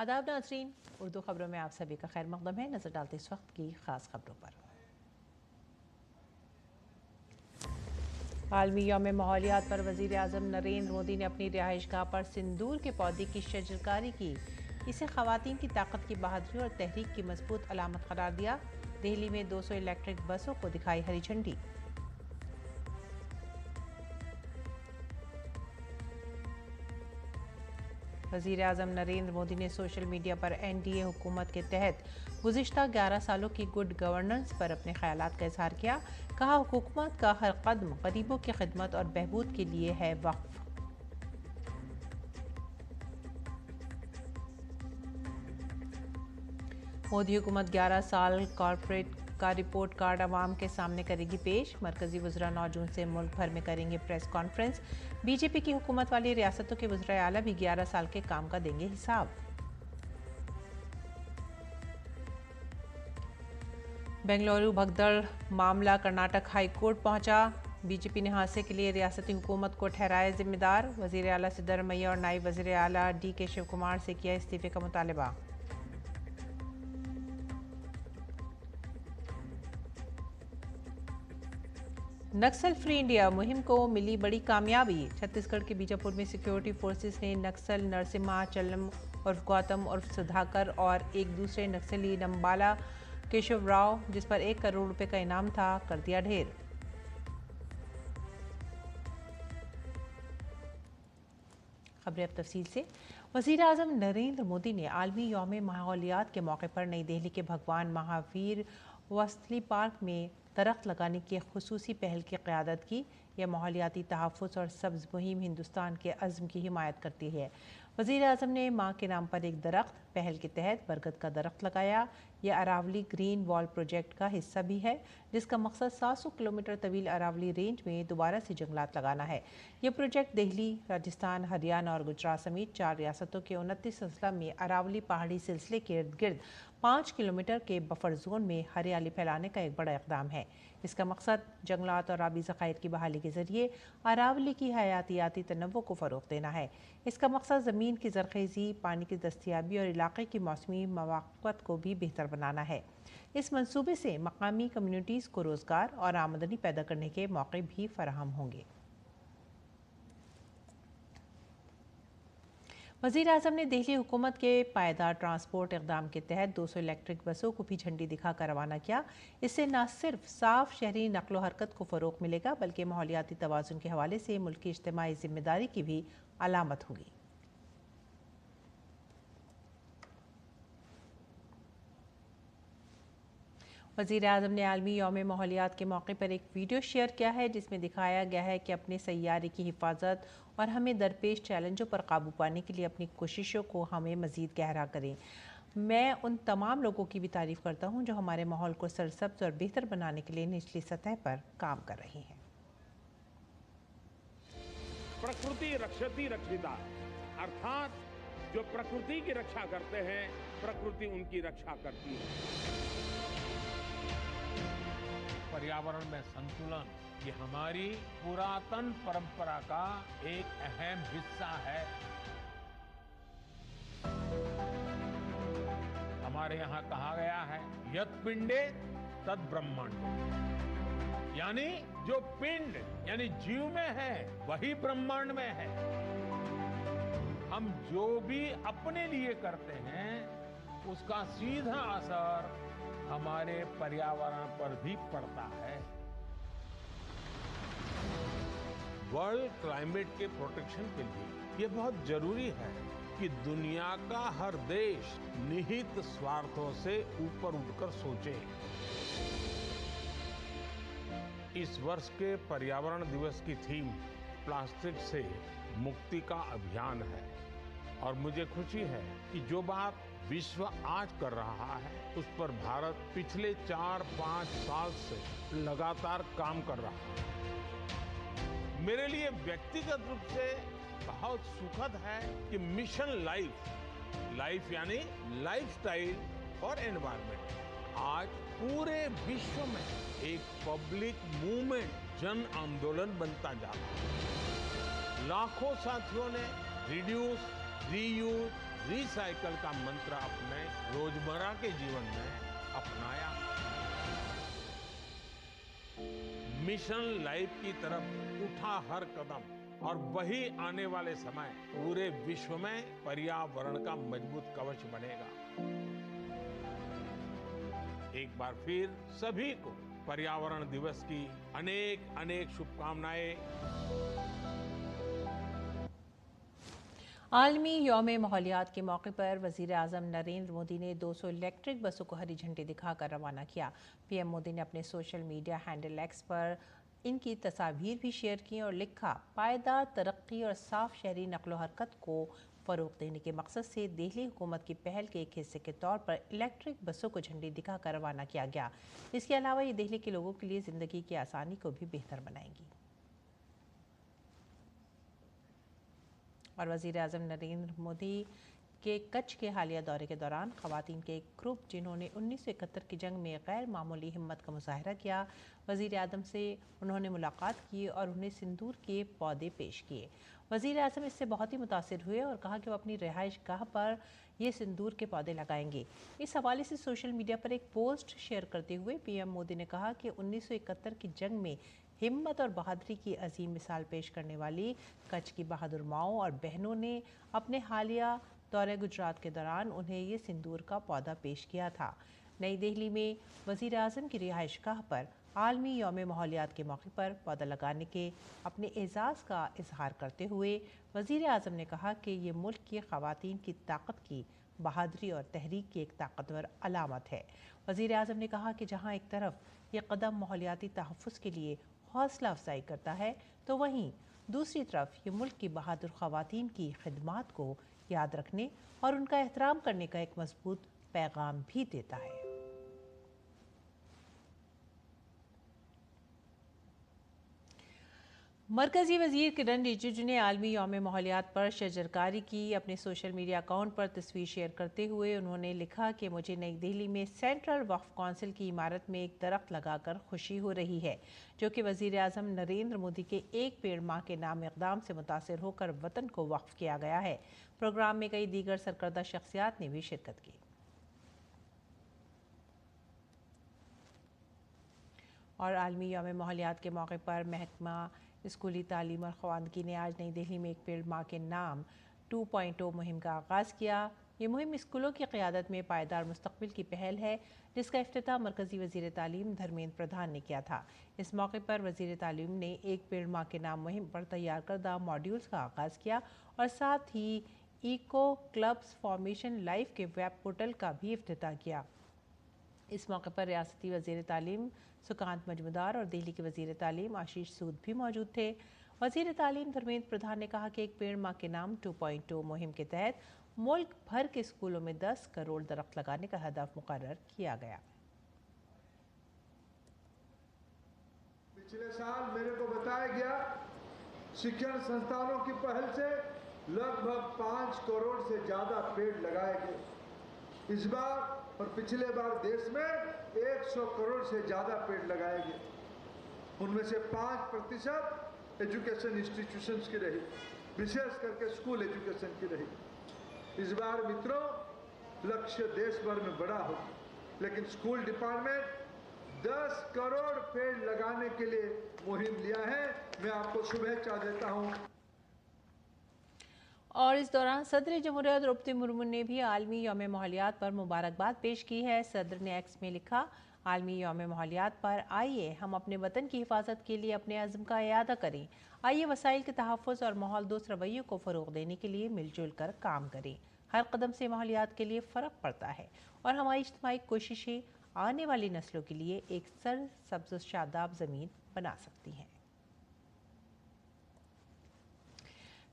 आदाब नाज़रीन, उर्दू खबरों में आप सभी का खैर मकदम है। नजर डालते इस वक्त की खास खबरों पर। आलमी यौम माहौलियात पर वज़ीर आज़म नरेंद्र मोदी ने अपनी रिहाइशगाह पर सिंदूर के पौधे की शजरकारी की। इसे ख़वातीन की ताकत की बहादुरी और तहरीक की मजबूत अलामत करार दिया। दिल्ली में 200 इलेक्ट्रिक बसों को दिखाई हरी झंडी। वज़ीर आज़म नरेंद्र मोदी ने सोशल मीडिया पर NDA हुकूमत के तहत गुज़िश्ता 11 सालों की गुड गवर्नेंस पर अपने ख्यालात का इजहार किया। कहा, हुकूमत का हर कदम गरीबों की खिदमत और बहबूद के लिए है वक्फ। मोदी हुकूमत 11 साल कॉरपोरेट का रिपोर्ट कार्ड अवाम के सामने करेगी पेश। मरकजी वज़रा 9 जून से मुल्क भर में करेंगे प्रेस कॉन्फ्रेंस। बीजेपी की हुकूमत वाली रियासतों के वज़राए आला भी 11 साल के काम का देंगे हिसाब। बेंगलुरु भगदड़ मामला कर्नाटक हाई कोर्ट पहुंचा। बीजेपी ने हादसे के लिए रियासती हुकूमत को ठहराया जिम्मेदार। वज़ीर आला सिद्धरमैया और नायब वज़ीर आला DK शिव कुमार से किया इस्तीफे का मुतालबा। नक्सल फ्री इंडिया मुहिम को मिली बड़ी कामयाबी। छत्तीसगढ़ के बीजापुर में सिक्योरिटी फोर्सेस ने नक्सल नरसिम्हा चलम उर्फ गौतम उर्फ सुधाकर और एक दूसरे नक्सली नंबाला केशव राव, जिस पर 1 करोड़ रुपए का इनाम था, कर दिया ढेर। खबरें अब तफसील से। वज़ीर आज़म नरेंद्र मोदी ने आलमी यौम माहौलियात के मौके पर नई दिल्ली के भगवान महावीर वसली पार्क में दरख्त लगाने की खुसूसी पहल की क़यादत की। यह माहौलियाती तहफ़्फ़ुज़ और सब्ज़ मुहिम हिंदुस्तान के अज़्म की हिमायत करती है। वज़ीर आज़म ने माँ के नाम पर एक दरख्त पहल के तहत बरगद का दरख्त लगाया। यह अरावली ग्रीन वॉल प्रोजेक्ट का हिस्सा भी है, जिसका मकसद 700 किलोमीटर तवील अरावली रेंज में दोबारा से जंगलात लगाना है। यह प्रोजेक्ट दिल्ली, राजस्थान, हरियाणा और गुजरात समेत 4 रियासतों के 29 अजला में अरावली पहाड़ी सिलसिले के इर्द गिर्द 5 किलोमीटर के बफर जोन में हरियाली फैलाने का एक बड़ा इक़दाम है। इसका मकसद जंगलात और आबी ज़खायर की बहाली के जरिए अरावली की हयातियाती तनव्वुर को फ़रोग़ देना है। इसका मकसद ज़मीन की ज़रख़ेज़ी, पानी की दस्तियाबी और इलाक़े की मौसमी मवाक़ित को भी बेहतर बनाना है। इस मंसूबे से मकामी कम्युनिटीज़ को रोज़गार और आमदनी पैदा करने के मौके भी फराहम होंगे। वज़ीर आज़म ने दिल्ली हुकूमत के पायदार ट्रांसपोर्ट इक़दाम के तहत 200 इलेक्ट्रिक बसों को भी झंडी दिखाकर रवाना किया। इससे न सिर्फ साफ शहरी नक़्लो हरकत को फ़रोग़ मिलेगा, बल्कि माहौलियाती तवाज़ुन के हवाले से मुल्क की इज्तिमाई ज़िम्मेदारी की भी अलामत होगी। वज़ीर आज़म ने आलमी यौम माहौलियात के मौके पर एक वीडियो शेयर किया है, जिसमें दिखाया गया है कि अपने सैयारे की हिफाजत और हमें दरपेश चैलेंजों पर काबू पाने के लिए अपनी कोशिशों को हमें मज़ीद गहरा करें। मैं उन तमाम लोगों की भी तारीफ़ करता हूँ जो हमारे माहौल को सरसब्ज़ और बेहतर बनाने के लिए निचली सतह पर काम कर रही हैं। प्रकृति रक्षति रक्षिता, अर्थात जो प्रकृति की रक्षा करते हैं, प्रकृति उनकी रक्षा करती है। पर्यावरण में संतुलन ये हमारी पुरातन परंपरा का एक अहम हिस्सा है। हमारे यहाँ कहा गया है, यत् पिंडे तद ब्रह्मांड, यानी जो पिंड यानी जीव में है वही ब्रह्मांड में है। हम जो भी अपने लिए करते हैं उसका सीधा असर हमारे पर्यावरण पर भी पड़ता है। वर्ल्ड क्लाइमेट के प्रोटेक्शन के लिए ये बहुत जरूरी है कि दुनिया का हर देश निहित स्वार्थों से ऊपर उठकर सोचे। इस वर्ष के पर्यावरण दिवस की थीम प्लास्टिक से मुक्ति का अभियान है और मुझे खुशी है कि जो बात विश्व आज कर रहा है उस पर भारत पिछले 4-5 साल से लगातार काम कर रहा है। मेरे लिए व्यक्तिगत रूप से बहुत सुखद है कि मिशन लाइफ यानी लाइफस्टाइल और एनवायरनमेंट आज पूरे विश्व में एक पब्लिक मूवमेंट, जन आंदोलन बनता जा रहा है। लाखों साथियों ने रिड्यूस, रीयूज, रिसाइकल का मंत्र अपने रोजमर्रा के जीवन में अपनाया। मिशन लाइफ की तरफ उठा हर कदम और वही आने वाले समय पूरे विश्व में पर्यावरण का मजबूत कवच बनेगा। एक बार फिर सभी को पर्यावरण दिवस की अनेक अनेक शुभकामनाएं। आलमी यौम माहौलियात के मौके पर वज़ीर-ए-आज़म नरेंद्र मोदी ने 200 इलेक्ट्रिक बसों को हरी झंडी दिखाकर रवाना किया। पीएम मोदी ने अपने सोशल मीडिया हैंडल एक्स पर इनकी तस्वीर भी शेयर की और लिखा, पायदार तरक्की और साफ शहरी नकलो हरकत को फ़रोग़ देने के मकसद से दिल्ली हुकूमत की पहल के एक हिस्से के तौर पर इलेक्ट्रिक बसों को झंडी दिखाकर रवाना किया गया। इसके अलावा ये दिल्ली के लोगों के लिए ज़िंदगी की आसानी को भी बेहतर बनाएंगी। और वज़ीर-ए-आज़म नरेंद्र मोदी के कच्छ के हालिया दौरे के दौरान ख़वातीन के एक ग्रुप जिन्होंने 1971 की जंग में गैर मामूली हिम्मत का मुजाहरा किया, वज़ीर-ए-आज़म से उन्होंने मुलाकात की और उन्हें सिंदूर के पौधे पेश किए। वज़ीर-ए-आज़म इससे बहुत ही मुतासिर हुए और कहा कि वो अपनी रिहाइश गाह पर ये सिंदूर के पौधे लगाएंगे। इस हवाले से सोशल मीडिया पर एक पोस्ट शेयर करते हुए पीएम मोदी ने कहा कि 1971 की जंग में हिम्मत और बहादुरी की अजीम मिसाल पेश करने वाली कच्छ की बहादुर माओं और बहनों ने अपने हालिया दौरे गुजरात के दौरान उन्हें ये सिंदूर का पौधा पेश किया था। नई दिल्ली में वज़ीर-ए-आज़म की रिहाइश गाह पर आलमी यौम माहौलियात के मौके पर पौधा लगाने के अपने एजाज़ का इजहार करते हुए वज़ीर-ए-आज़म ने कहा कि ये मुल्क की ख़वातीन की ताकत की, बहादुरी और तहरीक की एक ताकतवर अलामत है। वज़ीर-ए-आज़म ने कहा कि जहाँ एक तरफ ये कदम माहौलियाती तहफ़्फ़ुज़ के लिए हौसला अफजाई करता है, तो वहीं दूसरी तरफ ये मुल्क की बहादुर ख़वातीन की खिदमात को याद रखने और उनका एहतराम करने का एक मजबूत पैगाम भी देता है। मरकज़ी वज़ीर किरण रिजिजू ने आलमी यौम माहौलियात पर शजरकारी की। अपने सोशल मीडिया अकाउंट पर तस्वीर शेयर करते हुए उन्होंने लिखा कि मुझे नई दिल्ली में सेंट्रल वक्फ काउंसिल की इमारत में एक दरख्त लगाकर खुशी हो रही है, जो कि वज़ीर-ए-आज़म नरेंद्र मोदी के एक पेड़ माँ के नाम इक़दाम से मुतासिर होकर वतन को वक्फ किया गया है। प्रोग्राम में कई दीगर सरकर्दा शख्सियात ने भी शिरकत की। और आलमी यौम माहौलियात के मौके पर महकमा स्कूली तालीम और ख़वानगी ने आज नई दिल्ली में एक पेड़ माँ के नाम 2.0 मुहिम का आगाज़ किया। ये मुहिम स्कूलों की क़यादत में पायदार मुस्तक़बिल की पहल है, जिसका इफ्तिताह मरकज़ी वज़ीर तालीम धर्मेंद्र प्रधान ने किया था। इस मौके पर वज़ीर तालीम ने एक पेड़ माँ के नाम मुहिम पर तैयार करदा मॉड्यूल्स का आगाज़ किया और साथ ही इको क्लब्स फॉर्मेशन लाइफ के वेब पोर्टल का भी इफ्तिताह किया। इस मौके पर रियासती वज़ीर तालीम सुकांत मजमुदार और दिल्ली के वज़ीर तालीम आशीष सूद भी मौजूद थे। वज़ीर तालीम धर्मेंद्र प्रधान ने कहा कि एक पेड़ माँ के नाम 2.0 मुहिम के तहत मुल्क भर के स्कूलों में 10 करोड़ दरख्त लगाने का हदफ मुकर्रर किया गया। पिछले साल मेरे को बताया गया शिक्षण संस्थानों की पहल से लगभग 5 करोड़ से ज्यादा पेड़ लगाए गए। इस बार और पिछले बार देश में 100 करोड़ से ज्यादा पेड़ लगाए गए। उनमें से 5% एजुकेशन इंस्टीट्यूशंस की रही, विशेष करके स्कूल एजुकेशन की रही। इस बार मित्रों, लक्ष्य देश भर में बड़ा हो, लेकिन स्कूल डिपार्टमेंट 10 करोड़ पेड़ लगाने के लिए मुहिम लिया है। मैं आपको शुभेच्छा देता हूं। और इस दौरान सदर जमहूरियत द्रौपदी मुर्मू ने भी आलमी यौम माहौलियात पर मुबारकबाद पेश की है। सदर ने एक्स में लिखा, आलमी यौम माहौलियात पर आइए हम अपने वतन की हिफाजत के लिए अपने अज़्म का इरादा करें। आइए वसाइल के तहफ़्फ़ुज़ और माहौल दोस्त रवैयों को फ़रोग़ देने के लिए मिलजुल कर काम करें। हर कदम से माहौलियात के लिए फ़र्क पड़ता है और हमारी इज्तिमाई कोशिशें आने वाली नस्लों के लिए एक सरसब्ज़ शादाब ज़मीन बना सकती हैं।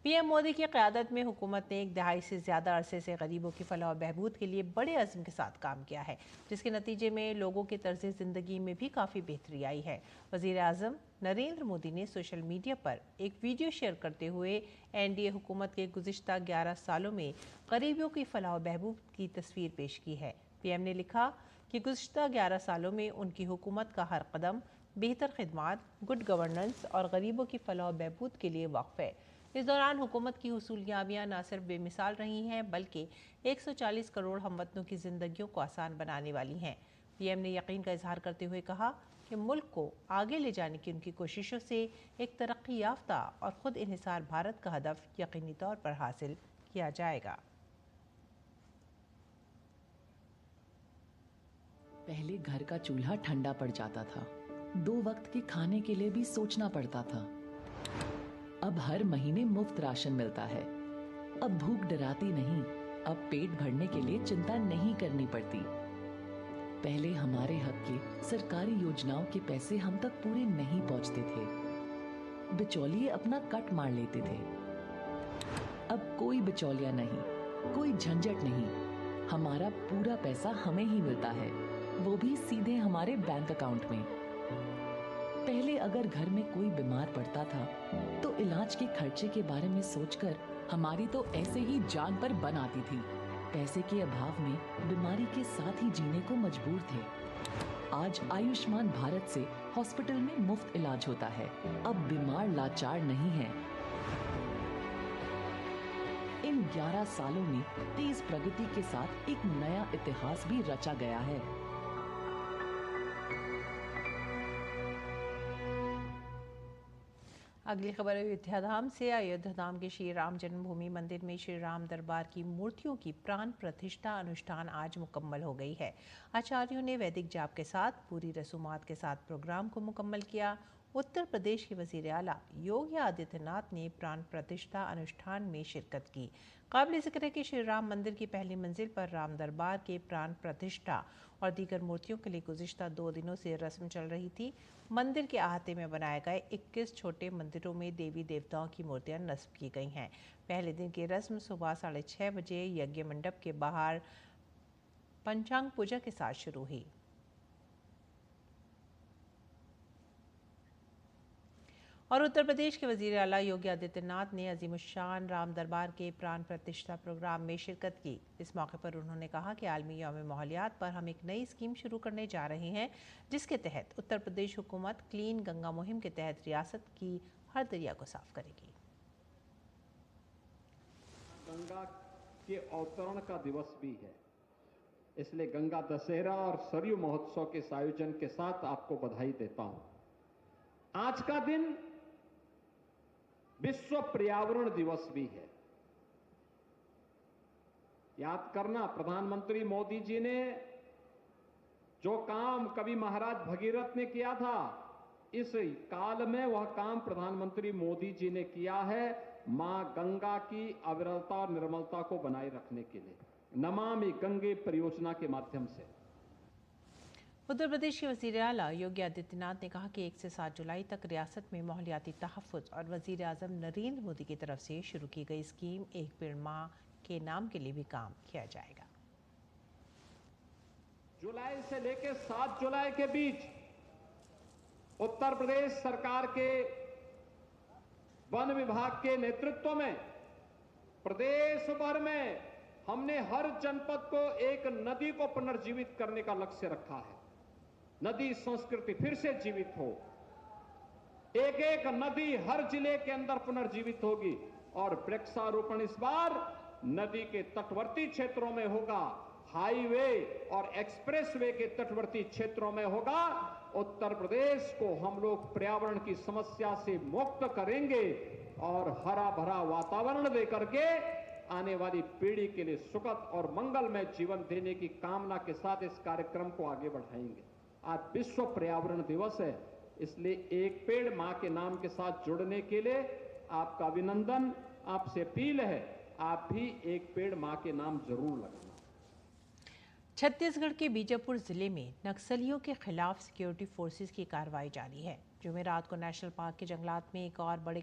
पीएम मोदी की क़यादत में हुकूमत ने एक दहाई से ज़्यादा अरसे से गरीबों की फलाह और बहबूद के लिए बड़े अज़्म के साथ काम किया है, जिसके नतीजे में लोगों के तर्ज़ ज़िंदगी में भी काफ़ी बेहतरी आई है। वज़ीर-ए-आज़म नरेंद्र मोदी ने सोशल मीडिया पर एक वीडियो शेयर करते हुए एनडीए हुकूमत के गुज़िश्ता 11 सालों में गरीबों की फलाह और बहबूद की तस्वीर पेश की है। पीएम ने लिखा कि गुज़िश्ता 11 सालों में उनकी हुकूमत का हर कदम बेहतर खिदमात, गुड गवर्नेंस और गरीबों की फलाह और बहबूद के लिए वक्फ है। इस दौरान हुकूमत की हुसूलियाबियाँ न सिर्फ बेमिसाल रही हैं बल्कि 140 करोड़ हमवतनों की जिंदगियों को आसान बनाने वाली हैं। पीएम ने यकीन का इजहार करते हुए कहा कि मुल्क को आगे ले जाने की उनकी कोशिशों से एक तरक्की याफ्ता और खुद इन्हिसार भारत का हदफ यकीनी तौर पर हासिल किया जाएगा। पहले घर का चूल्हा ठंडा पड़ जाता था, 2 वक्त के खाने के लिए भी सोचना पड़ता था। अब हर महीने मुफ्त राशन मिलता है। अब भूख डराती नहीं, अब पेट भरने के लिए चिंता नहीं करनी पड़ती। पहले हमारे हक के सरकारी योजनाओं के पैसे हम तक पूरे नहीं पहुंचते थे। बिचौलिए अपना कट मार लेते थे। अब कोई बिचौलिया नहीं, कोई झंझट नहीं। हमारा पूरा पैसा हमें ही मिलता है, वो भी सीधे हमारे बैंक अकाउंट में। पहले अगर घर में कोई बीमार पड़ता था तो इलाज के खर्चे के बारे में सोचकर हमारी तो ऐसे ही जान पर बन आती थी। पैसे के अभाव में बीमारी के साथ ही जीने को मजबूर थे। आज आयुष्मान भारत से हॉस्पिटल में मुफ्त इलाज होता है। अब बीमार लाचार नहीं है। इन 11 सालों में तेज प्रगति के साथ एक नया इतिहास भी रचा गया है। अगली खबर अयोध्या धाम से। अयोध्या धाम के श्री राम जन्मभूमि मंदिर में श्री राम दरबार की मूर्तियों की प्राण प्रतिष्ठा अनुष्ठान आज मुकम्मल हो गई है। आचार्यों ने वैदिक जाप के साथ पूरी रसूमात के साथ प्रोग्राम को मुकम्मल किया। उत्तर प्रदेश के वजीर आला योगी आदित्यनाथ ने प्राण प्रतिष्ठा अनुष्ठान में शिरकत की। काबिल जिक्र है कि श्री राम मंदिर की पहली मंजिल पर राम दरबार के प्राण प्रतिष्ठा और दीगर मूर्तियों के लिए गुज़िश्ता 2 दिनों से रस्म चल रही थी। मंदिर के अहाते में बनाए गए 21 छोटे मंदिरों में देवी देवताओं की मूर्तियां नस्ब की गई हैं। पहले दिन की रस्म सुबह 6:30 बजे यज्ञ मंडप के बाहर पंचांग पूजा के साथ शुरू हुई। और उत्तर प्रदेश के वजीर आला योगी आदित्यनाथ ने अजीमुशान राम दरबार के प्राण प्रतिष्ठा प्रोग्राम में शिरकत की। इस मौके पर उन्होंने कहा कि आलमी यौम माहौलियात पर हम एक नई स्कीम शुरू करने जा रहे हैं, जिसके तहत उत्तर प्रदेश हुकूमत क्लीन गंगा मुहिम के तहत रियासत की हर दरिया को साफ करेगी। गंगा के अवतरण का दिवस भी है, इसलिए गंगा दशहरा और सरयू महोत्सव के इस आयोजन के साथ आपको बधाई देता हूं। आज का दिन विश्व पर्यावरण दिवस भी है। याद करना, प्रधानमंत्री मोदी जी ने जो काम कवि महाराज भगीरथ ने किया था, इस काल में वह काम प्रधानमंत्री मोदी जी ने किया है, मां गंगा की अविरलता और निर्मलता को बनाए रखने के लिए नमामि गंगे परियोजना के माध्यम से। उत्तर प्रदेश के वज़ीर आला योगी आदित्यनाथ ने कहा कि 1 से 7 जुलाई तक रियासत में माहौलियाती तहफ़्फ़ुज़ और वज़ीर आज़म नरेंद्र मोदी की तरफ से शुरू की गई स्कीम एक पेड़ माह के नाम के लिए भी काम किया जाएगा। जुलाई से लेकर 7 जुलाई के बीच उत्तर प्रदेश सरकार के वन विभाग के नेतृत्व में प्रदेश भर में हमने हर जनपद को एक नदी को पुनर्जीवित करने का लक्ष्य रखा है। नदी संस्कृति फिर से जीवित हो, एक एक नदी हर जिले के अंदर पुनर्जीवित होगी और वृक्षारोपण इस बार नदी के तटवर्ती क्षेत्रों में होगा, हाईवे और एक्सप्रेसवे के तटवर्ती क्षेत्रों में होगा। उत्तर प्रदेश को हम लोग पर्यावरण की समस्या से मुक्त करेंगे और हरा भरा वातावरण देकर के आने वाली पीढ़ी के लिए सुखद और मंगलमय जीवन देने की कामना के साथ इस कार्यक्रम को आगे बढ़ाएंगे। आज विश्व पर्यावरण दिवस है, इसलिए एक पेड़ मां के नाम के साथ जुड़ने के लिए आपका अभिनंदन, आपसे अपील है, आप भी एक पेड़ मां के नाम जरूर लगाना। छत्तीसगढ़ के बीजापुर जिले में नक्सलियों के खिलाफ सिक्योरिटी फोर्सेस की कार्रवाई जारी है। जुमेरात को नेशनल पार्क के जंगलात में एक और बड़े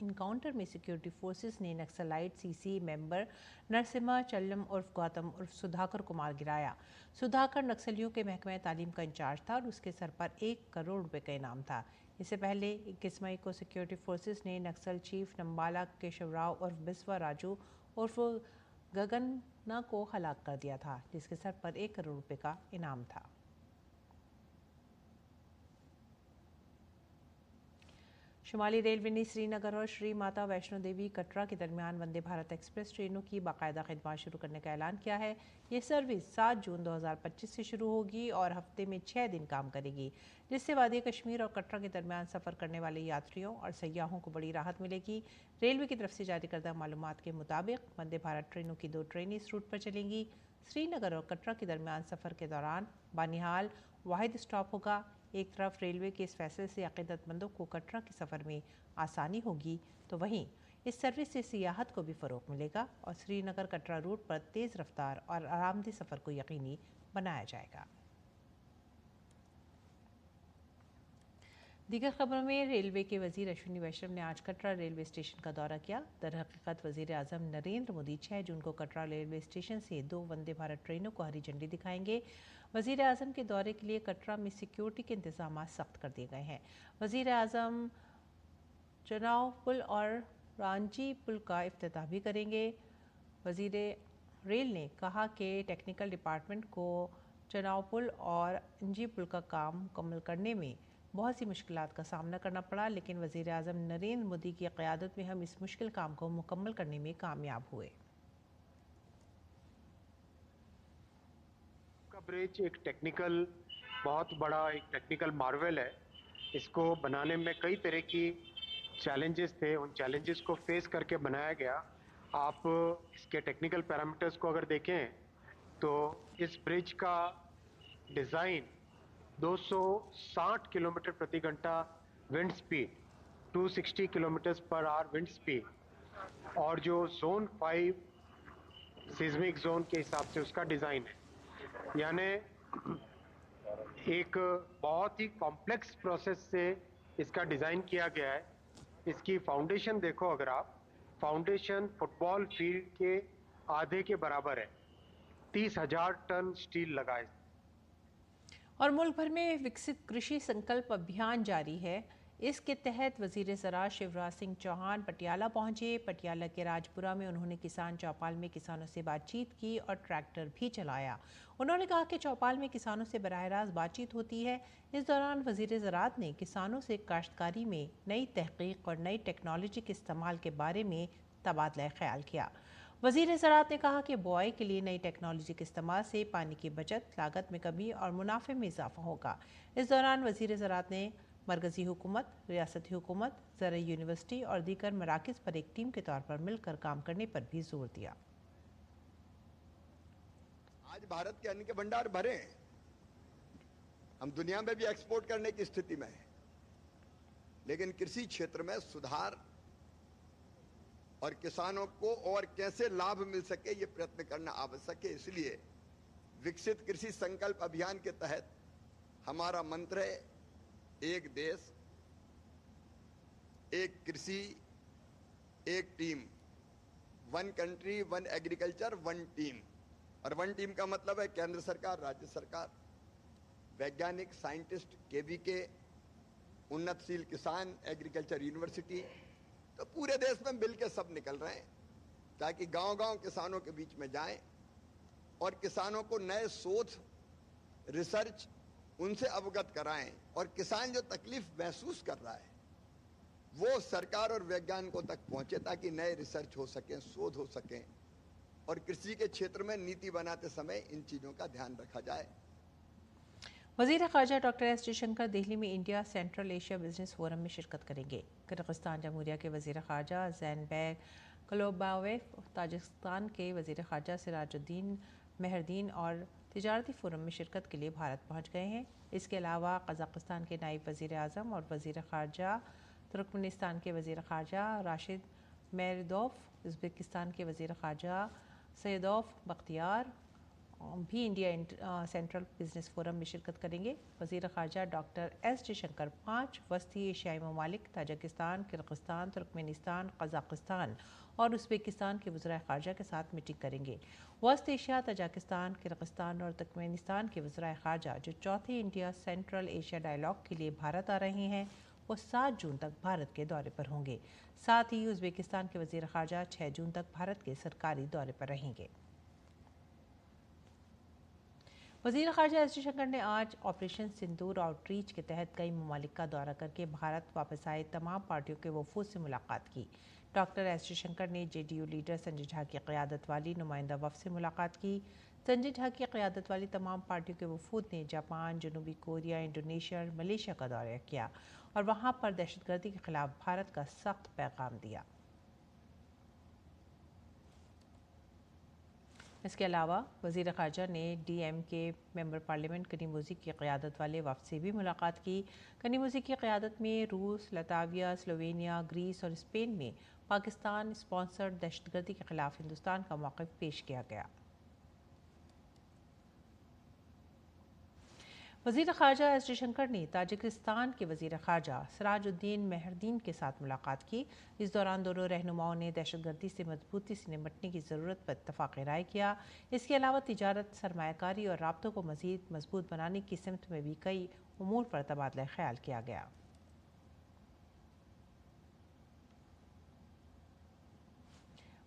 इनकाउंटर में सिक्योरिटी फोर्सेस ने नक्सलाइट सीसी मेंबर नरसिम्हा चल्लम उर्फ गौतम उर्फ सुधाकर को मार गिराया। सुधाकर नक्सलियों के महकमे तालीम का इंचार्ज था और उसके सर पर 1 करोड़ रुपए का इनाम था। इससे पहले 21 मई को सिक्योरिटी फोर्सेस ने नक्सल चीफ नंबाला केशवराव उर्फ बिस्वा राजू उर्फ गगन्ना को हलाक कर दिया था, जिसके सर पर 1 करोड़ रुपए का इनाम था। शुमाली रेलवे ने श्रीनगर और श्री माता वैष्णो देवी कटरा के दरमियान वंदे भारत एक्सप्रेस ट्रेनों की बाकायदा खिदमत शुरू करने का ऐलान किया है। ये सर्विस 7 जून 2025 से शुरू होगी और हफ्ते में 6 दिन काम करेगी, जिससे वादी कश्मीर और कटरा के दरमियान सफ़र करने वाले यात्रियों और सयाहों को बड़ी राहत मिलेगी। रेलवे की तरफ से जारी करदा मालूमात के मुताबिक वंदे भारत ट्रेनों की 2 ट्रेनें इस रूट पर चलेंगी। श्रीनगर और कटरा के दरमियान सफ़र के दौरान बानिहाल वाहिद स्टॉप होगा। एक तरफ रेलवे के इस फैसले से अक़ीदतमंदों को कटरा के सफ़र में आसानी होगी, तो वहीं इस सर्विस से सियाहत को भी फ़रोग़ मिलेगा और श्रीनगर कटरा रूट पर तेज़ रफ्तार और आरामदेह सफ़र को यकीनी बनाया जाएगा। दीगर खबरों में रेलवे के वज़ीर अश्विनी वैष्णव ने आज कटरा रेलवे स्टेशन का दौरा किया। दरहकीकत वज़ीर आज़म नरेंद्र मोदी 6 जून को कटरा रेलवे स्टेशन से 2 वंदे भारत ट्रेनों को हरी झंडी दिखाएंगे। वज़ीर आज़म के दौरे के लिए कटरा में सिक्योरिटी के इंतजाम सख्त कर दिए गए हैं। वज़ीर आज़म चनाव पुल और रांची पुल का इफ्तिताह भी करेंगे। वज़ीर रेल ने कहा कि टेक्निकल डिपार्टमेंट को चनाव पुल और अंजी पुल का काम मुकम्मल करने में बहुत सी मुश्किलात का सामना करना पड़ा, लेकिन वज़ीर आज़म नरेंद्र मोदी की क़यादत में हम इस मुश्किल काम को मुकम्मल करने में कामयाब हुए। का ब्रिज एक बहुत बड़ा टेक्निकल मार्वल है। इसको बनाने में कई तरह की चैलेंजेस थे, उन चैलेंजेस को फेस करके बनाया गया। आप इसके टेक्निकल पैरामीटर्स को अगर देखें तो इस ब्रिज का डिज़ाइन 260 किलोमीटर प्रति घंटा wind speed, 260 kilometre per hour wind speed और जो जोन 5 सिस्मिक जोन के हिसाब से उसका डिज़ाइन है। यानी एक बहुत ही कॉम्प्लेक्स प्रोसेस से इसका डिज़ाइन किया गया है। इसकी फाउंडेशन देखो, अगर आप फाउंडेशन फुटबॉल फील्ड के आधे के बराबर है। 30,000 टन स्टील लगा है। और मुल्क भर में विकसित कृषि संकल्प अभियान जारी है। इसके तहत वज़ीर ज़राअत शिवराज सिंह चौहान पटियाला पहुंचे। पटियाला के राजपुरा में उन्होंने किसान चौपाल में किसानों से बातचीत की और ट्रैक्टर भी चलाया। उन्होंने कहा कि चौपाल में किसानों से बराह रास्त बातचीत होती है। इस दौरान वज़ीर ज़राअत ने किसानों से काश्तकारी में नई तहकीक और नई टेक्नोलॉजी के इस्तेमाल के बारे में तबादला ख्याल किया। वज़ीर ज़राअत ने कहा कि बुआई के लिए नई टेक्नोलॉजी के इस्तेमाल से पानी की बचत, लागत में कमी और मुनाफे में इजाफा होगा। इस दौरान वज़ीर ज़राअत ने मरकज़ी हुकूमत, रियासती हुकूमत, ज़राई यूनिवर्सिटी और दीगर मराकज़ पर एक टीम के तौर पर मिलकर काम करने पर भी जोर दिया। आज भारत के अन्न के भंडार भरे हैं, हम दुनिया में भी एक्सपोर्ट करने की स्थिति में हैं, लेकिन कृषि क्षेत्र में सुधार और किसानों को और कैसे लाभ मिल सके ये प्रयत्न करना आवश्यक है। इसलिए विकसित कृषि संकल्प अभियान के तहत हमारा मंत्र है एक देश, एक कृषि, एक team, one country, one agriculture, one team. और वन टीम का मतलब है केंद्र सरकार, राज्य सरकार, वैज्ञानिक, साइंटिस्ट, केवीके, उन्नतशील किसान, एग्रीकल्चर यूनिवर्सिटी। तो पूरे देश में मिल के सब निकल रहे हैं ताकि गांव-गांव किसानों के बीच में जाएं और किसानों को नए शोध, रिसर्च उनसे अवगत कराएं और किसान जो तकलीफ महसूस कर रहा है वो सरकार और वैज्ञानिकों तक पहुंचे ताकि नए रिसर्च हो सकें, शोध हो सकें और कृषि के क्षेत्र में नीति बनाते समय इन चीजों का ध्यान रखा जाए। वज़ीर ख़ारजा डॉक्टर एस जयशंकर दिल्ली में India central Asia business forum में शिरकत करेंगे। किर्गिस्तान जमहूरिया के वज़ीर ख़ारजा ज़ैनबेग कलोबावेव, ताजिकिस्तान के वज़ीर ख़ारजा सिराजुद्दीन मेहरदीन और तिजारती फोरम में शिरकत के लिए भारत पहुंच गए हैं। इसके अलावा कज़ाकिस्तान के नायब वज़ीर आज़म और वज़ीर ख़ारजा, तुर्कमेनिस्तान के वज़ीर ख़ारजा राशिद मेहरदोव, उज़्बेकिस्तान के वज़ीर ख़ारजा सैयदोव बख्तियार भी इंडिया सेंट्रल बिजनेस फोरम में शिरकत करेंगे। वज़ीर ख़ारजा डॉक्टर एस जयशंकर 5 वस्ती एशियाई ममालिक ताजिकिस्तान, किर्गिस्तान, तुर्कमेनिस्तान, कज़ाकिस्तान और उज़्बेकिस्तान के वज़ीर ख़ारजा के साथ मीटिंग करेंगे। वस्त एशिया, ताजिकिस्तान, किर्गिस्तान और तुर्कमेनिस्तान के वज़ीर ख़ारजा जो चौथे इंडिया सेंट्रल एशिया डायलॉग के लिए भारत आ रहे हैं वो 7 जून तक भारत के दौरे पर होंगे। साथ ही उज़्बेकिस्तान के वज़ीर ख़ारजा 6 जून तक भारत के सरकारी दौरे पर रहेंगे। वज़ीर ख़ारजा एस जयशंकर ने आज ऑपरेशन सिंदूर आउटरीच के तहत कई ममालिक का दौरा करके भारत वापस आए तमाम पार्टियों के वफूद से मुलाकात की। डॉक्टर एस जयशंकर ने जेडीयू लीडर संजय झा की क़यादत वाली नुमाइंदा वफ़द से मुलाकात की। संजय झा की क़यादत वाली तमाम पार्टियों के वफूद ने जापान, जनूबी कोरिया, इंडोनेशिया और मलेशिया का दौरा किया और वहाँ पर दहशतगर्दी के ख़िलाफ़ भारत का सख्त पैगाम दिया। इसके अलावा वज़ीर ख़ारजा ने DMK मेंबर पार्लियामेंट कनीमूज़ी की क़यादत वाले वफ़द से भी मुलाकात की। कनीमूज़ी की क़यादत में रूस, लताविया, स्लोवेनिया, ग्रीस और स्पेन में पाकिस्तान स्पॉन्सर्ड दहशतगर्दी के ख़िलाफ़ हिंदुस्तान का मौक़िफ़ पेश किया गया। वज़ीर ख़ारजा एस जयशंकर ने ताजिकिस्तान के वज़ीर ख़ारजा सिराजुद्दीन मेहरदीन के साथ मुलाकात की। इस दौरान दोनों रहनुमाओं ने दहशतगर्दी से मजबूती से निपटने की ज़रूरत पर इत्तफ़ाक़ राय किया। इसके अलावा तिजारत, सरमायाकारी और राब्तों को मज़ीद मजबूत बनाने की सिमत में भी कई उमूर पर तबादला ख्याल किया गया।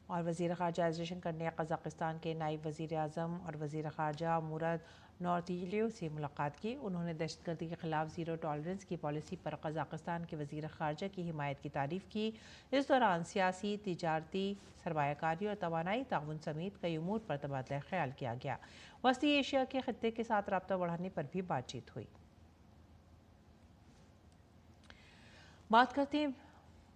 और वज़ीर ख़ारजा एस जयशंकर ने कज़ाकिस्तान के नायब वज़ीर आज़म और वज़ीर ख़ारजा मुराद नौर्तिलियो से मुलाकात की। उन्होंने दहशतगर्दी के ख़िलाफ़ ज़ीरो टॉलरेंस की पॉलिसी पर कज़ाकिस्तान के वज़ीर ख़ारजा की हिमायत की तारीफ़ की। इस दौरान सियासी, तिजारती, सरमायाकारी और तवानाई ताउन समेत कई उमूर पर तबादला ख्याल किया गया। वस्ती एशिया के ख़ित्ते के साथ रब्ता बढ़ाने पर भी बातचीत हुई। बात करते हैं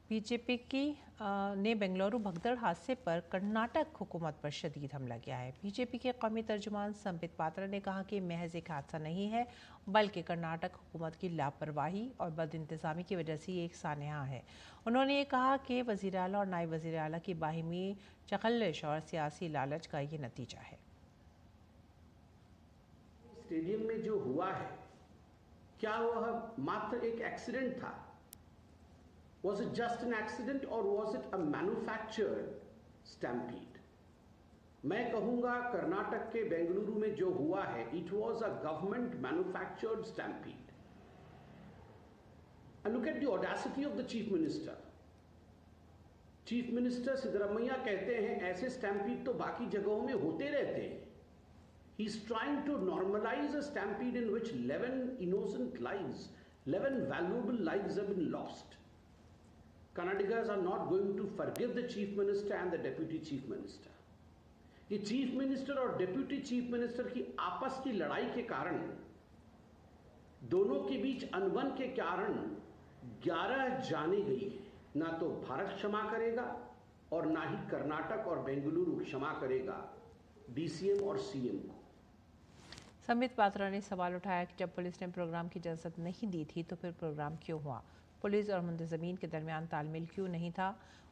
बीजेपी की ने बेंगलुरु भगदड़ हादसे पर कर्नाटक हुकूमत पर शदीद हमला किया है। बीजेपी के कौमी तर्जुमान संबित पात्रा ने कहा कि महज एक हादसा नहीं है, बल्कि कर्नाटक हुकूमत की लापरवाही और बदइंतज़ामी की वजह से ये एक सानहा है। उन्होंने ये कहा कि वज़ीर आला और नायब वज़ीर आला की बाहिमी चखल्लिश और सियासी लालच का ये नतीजा है। स्टेडियम में जो हुआ है, क्या वह मात्र एक एक्सीडेंट था? Was it just an accident or was it a manufactured stampede? मैं कहूंगा कर्नाटक के बेंगलुरु में जो हुआ है, it was a government manufactured stampede. And look at the audacity of the chief minister. Chief Minister Siddaramaiah कहते हैं ऐसे stampede तो बाकी जगहों में होते रहते हैं. He's trying to normalize a stampede in which 11 innocent lives, 11 valuable lives have been lost. Kannadigas are not going to forgive the chief minister and the deputy chief minister. ये चीफ मिनिस्टर और deputy chief minister की आपस की लड़ाई के कारण, दोनों के बीच अनबन के कारण 11 जाने गई है। ना तो भारत क्षमा करेगा और ना ही कर्नाटक और बेंगलुरु क्षमा करेगा डीसीएम और सीएम को। संबित पात्रा ने सवाल उठाया कि जब पुलिस ने प्रोग्राम की इजाज़त नहीं दी थी तो फिर प्रोग्राम क्यों हुआ? पुलिस और मुंतज़मीन के दरमियान तालमेल क्यों नहीं था?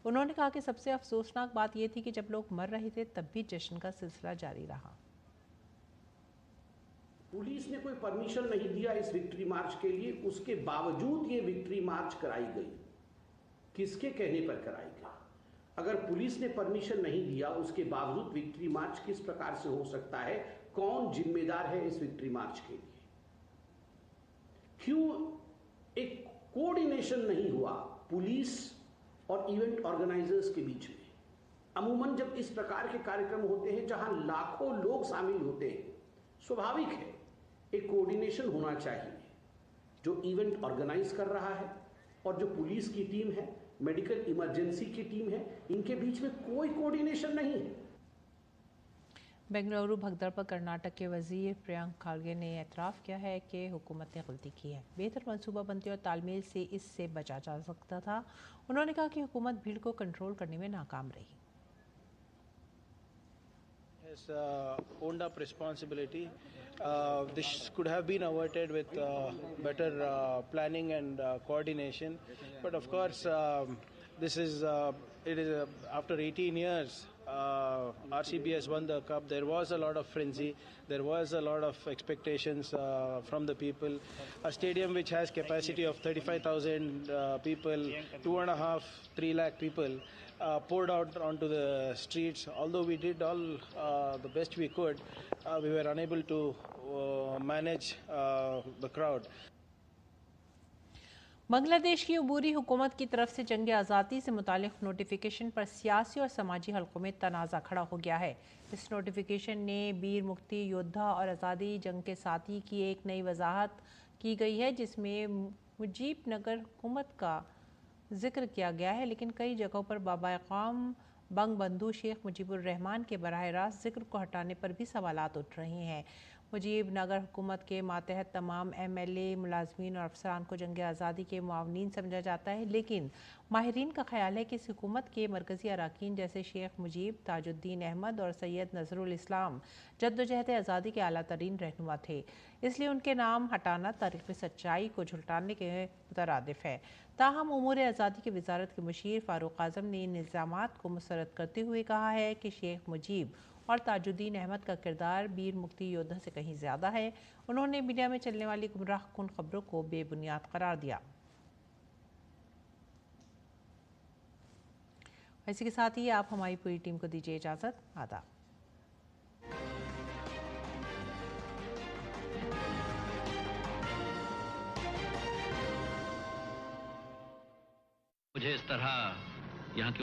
उन्होंने कहा कि सबसे अफसोसनाक बात यह थी कि जब लोग मर रहे थे तब भी जश्न का सिलसिला जारी रहा। पुलिस ने कोई परमिशन नहीं दिया इस विक्ट्री मार्च के लिए, उसके बावजूद ये विक्ट्री मार्च कराई गई। किसके कहने पर कराई गई? अगर पुलिस ने परमिशन नहीं दिया, उसके बावजूद विक्ट्री मार्च किस प्रकार से हो सकता है? कौन जिम्मेदार है इस विक्ट्री मार्च के लिए? क्यों एक कोऑर्डिनेशन नहीं हुआ पुलिस और इवेंट ऑर्गेनाइजर्स के बीच में? अमूमन जब इस प्रकार के कार्यक्रम होते हैं जहां लाखों लोग शामिल होते हैं, स्वाभाविक है एक कोऑर्डिनेशन होना चाहिए। जो इवेंट ऑर्गेनाइज कर रहा है और जो पुलिस की टीम है, मेडिकल इमरजेंसी की टीम है, इनके बीच में कोई कोऑर्डिनेशन नहीं है। बेंगलुरु भगदड़ पर कर्नाटक के वजीर प्रियंक खारगे ने एतराफ़ किया है कि हुकूमत ने गलती की है। बेहतर मनसूबाबंदी और तालमेल से इससे बचा जा सकता था। उन्होंने कहा कि हुकूमत भीड़ को कंट्रोल करने में नाकाम रही। Has owned up responsibility. This could have been averted with better planning and coordination. But of course, this is it is after 18 years. RCB has won the cup. There was a lot of frenzy. There was a lot of expectations from the people. A stadium which has capacity of 35,000 people, 2.5-3 lakh people poured out onto the streets. Although we did all the best we could, we were unable to manage the crowd. Bangladesh की अबूरी हुकूमत की तरफ से जंग आज़ादी से मुतालिक notification पर सियासी और समाजी हलकों में तनाज़ा खड़ा हो गया है। इस नोटिफिकेशन ने वीर मुक्ति योद्धा और आज़ादी जंग के साथी की एक नई वजाहत की गई है, जिसमें मुजीबनगर हुकूमत का जिक्र किया गया है, लेकिन कई जगहों पर बाबा-ए-क़ौम बंगबंधु शेख मुजीबुर रहमान के बराह रास्त जिक्र को हटाने पर भी सवालात उठ रहे हैं। मुजीबनगर हुकूमत के मातहत तमाम MLA, मुलाजमीन और अफसरान को जंग आज़ादी के मुआवनीन समझा जाता है, लेकिन माहिरीन का ख्याल है कि इस हुकूमत के मरकज़ी अरकान जैसे शेख मुजीब, ताजुद्दीन अहमद और सैयद नज़रुल इस्लाम जद्दोजहद आज़ादी के आला तरीन रहनुमा थे, इसलिए उनके नाम हटाना तारीख़ी सच्चाई को झुलटाने के मुतरादिफ है। ताहम उमूर आज़ादी की वजारत के मुशीर फ़ारूक आज़म ने इन इल्ज़ामात को मुस्तरद करते हुए कहा है कि शेख मुजीब और ताजुद्दीन अहमद का किरदार वीर मुक्ति योद्धा से कहीं ज़्यादा है। उन्होंने मीडिया में चलने वाली गुमराह कुन खबरों को बेबुनियाद करार दिया। इसी के साथ ही आप हमारी पूरी टीम को दीजिए इजाज़त। आदाब। मुझे इस तरह यहाँ की